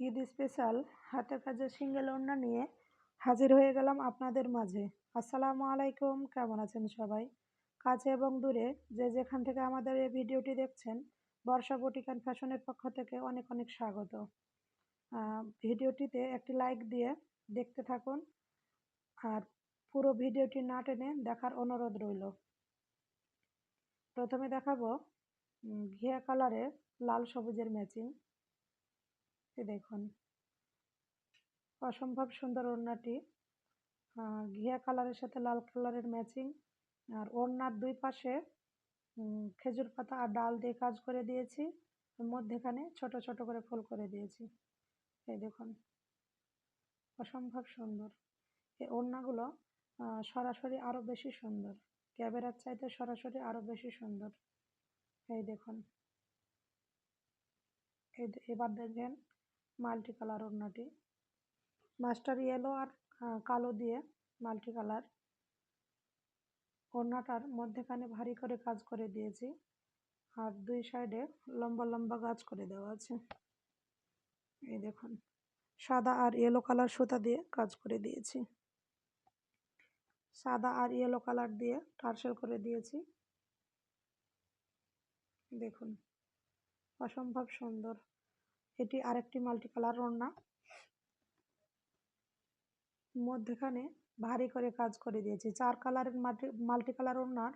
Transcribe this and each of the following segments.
Eid special হাতের কাজের single ওড়না নিয়ে হাজির হয়ে গেলাম আপনাদের মাঝে। আসসালামু আলাইকুম, কেমন আছেন সবাই? কাছে এবং দূরে যে যেখান থেকে আমাদের এই ভিডিওটি দেখছেন, বর্ষা বুটিক অ্যান্ড ফ্যাশনের পক্ষ থেকে অনেক অনেক স্বাগত। ভিডিওটিতে একটি লাইক দিয়ে দেখতে থাকুন, আর পুরো ভিডিওটি না টেনে দেখার অনুরোধ রইল। প্রথমে দেখাবো ঘিয়া কালারের লাল সবুজের ম্যাচিং। দেখুন, অসম্ভব সুন্দর ওড়নাটি, ঘিয়া কালারের সাথে লাল কালারের ম্যাচিং। আর ওড়নার দুই পাশে খেজুর পাতা আর ডাল দিয়ে কাজ করে দিয়েছি, মধ্যেখানে ছোট ছোট করে ফুল করে দিয়েছি। এই দেখুন, অসম্ভব সুন্দর। এই ওড়নাগুলো সরাসরি আরো বেশি সুন্দর, ক্যামেরার চাইতে সরাসরি আরো বেশি সুন্দর। এই দেখুন, এবার দেখেন মাল্টি কালার ওড়নাটি, মাস্টার ইয়েলো আর কালো দিয়ে মাল্টি কালার। ওড়নাটার মধ্যেখানে ভারী করে কাজ করে দিয়েছি, আর দুই সাইডে লম্বা লম্বা গাছ করে দেওয়া আছে। এই দেখুন, সাদা আর ইয়েলো কালার সুতা দিয়ে কাজ করে দিয়েছি, সাদা আর ইয়েলো কালার দিয়ে টার্সেল করে দিয়েছি। দেখুন, অসম্ভব সুন্দর। এটি আরেকটি মাল্টি কালার ওড়না, মধ্যেখানে ভারী করে কাজ করে দিয়েছি। 4 কালারের মাল্টি কালার ওড়নার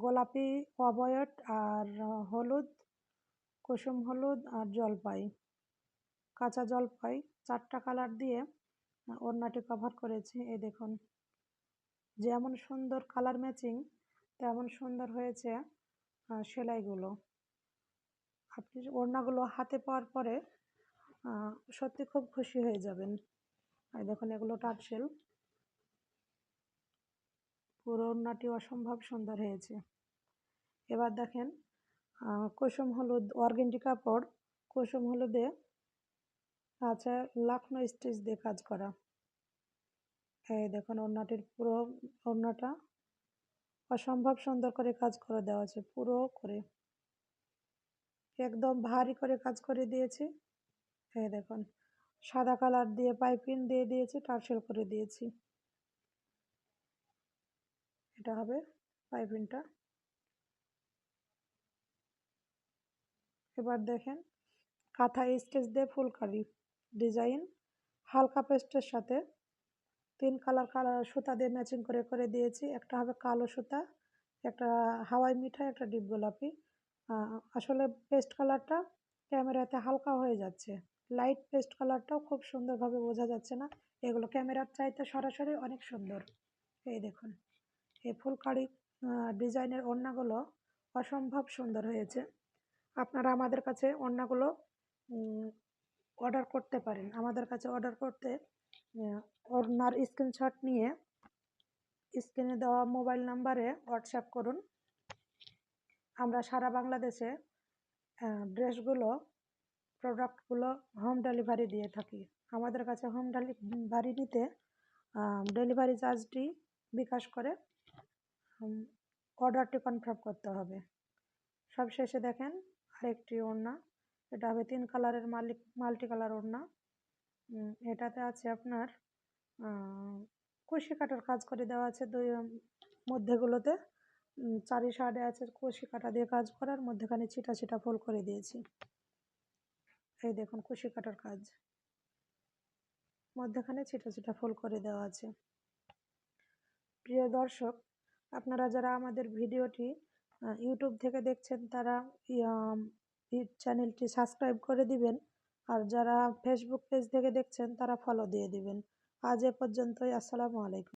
গোলাপি, অভয়েট আর হলুদ, কুসুম হলুদ আর জলপাই, কাঁচা জলপাই, 4টা কালার দিয়ে ওড়নাটি কভার করেছি। এই দেখুন, যেমন সুন্দর কালার ম্যাচিং তেমন সুন্দর হয়েছে সেলাইগুলো। আপনি ওড়নাগুলো হাতে পাওয়ার পরে সত্যি খুব খুশি হয়ে যাবেন। এই দেখুন, এগুলো টার্সেল। পুরো ওড়নাটি অসম্ভব সুন্দর হয়েছে। এবার দেখেন কুসুম হলুদ অর্গেন্ডি কাপড়, কুসুম হলুদে আছে লাখনো স্টিচ দিয়ে কাজ করা। এই দেখুন, ওড়নাটির পুরো ওড়নাটা অসম্ভব সুন্দর করে কাজ করে দেওয়া আছে, পুরো করে একদম ভারী করে কাজ করে দিয়েছি। এই দেখুন, সাদা কালার দিয়ে পাইপিং দিয়ে দিয়েছি, টার্সেল করে দিয়েছি। এটা হবে পাইপিংটা। এবার দেখেন কাঁথা স্টিচ দিয়ে ফুলকারি ডিজাইন, হালকা পেস্টের সাথে 3 কালার সুতা দিয়ে ম্যাচিং করে করে দিয়েছি। একটা হবে কালো সুতা, একটা হাওয়াই মিঠাই, একটা ডিপ গোলাপি। আসলে পেস্ট কালারটা ক্যামেরাতে হালকা হয়ে যাচ্ছে, লাইট পেস্ট কালারটাও খুব সুন্দরভাবে বোঝা যাচ্ছে না। এগুলো ক্যামেরার চাইতে সরাসরি অনেক সুন্দর। এই দেখুন, এই ফুলকারি ডিজাইনের ওড়নাগুলো অসম্ভব সুন্দর হয়েছে। আপনারা আমাদের কাছে ওড়নাগুলো অর্ডার করতে পারেন। আমাদের কাছে অর্ডার করতে ওড়নার স্ক্রিনশট নিয়ে স্ক্রিনে দেওয়া মোবাইল নাম্বারে হোয়াটসঅ্যাপ করুন। আমরা সারা বাংলাদেশে ড্রেসগুলো, প্রোডাক্টগুলো হোম ডেলিভারি দিয়ে থাকি। আমাদের কাছে হোম ডেলিভারি নিতে ডেলিভারি চার্জটি বিকাশ করে অর্ডারটি কনফার্ম করতে হবে। সবশেষে দেখেন আরেকটি ওড়না, এটা হবে 3 কালারের মাল্টি কালার ওড়না। এটাতে আছে আপনার কুশি কাটার কাজ করে দেওয়া আছে, দুই মধ্যেগুলোতে চারি সাইডে আছে কুশি কাটা দিয়ে কাজ করার, মধ্যেখানে ছিটা ছিটা ফুল করে দিয়েছি। এই দেখুন, কুশি কাটার কাজ, মধ্যেখানে ছিটা ছিটা ফুল করে দেওয়া আছে। প্রিয় দর্শক, আপনারা যারা আমাদের ভিডিওটি ইউটিউব থেকে দেখছেন তারা চ্যানেলটি সাবস্ক্রাইব করে দিবেন, আর যারা ফেসবুক পেজ থেকে দেখছেন তারা ফলো দিয়ে দিবেন। আজ এ পর্যন্তই। আসসালামু আলাইকুম।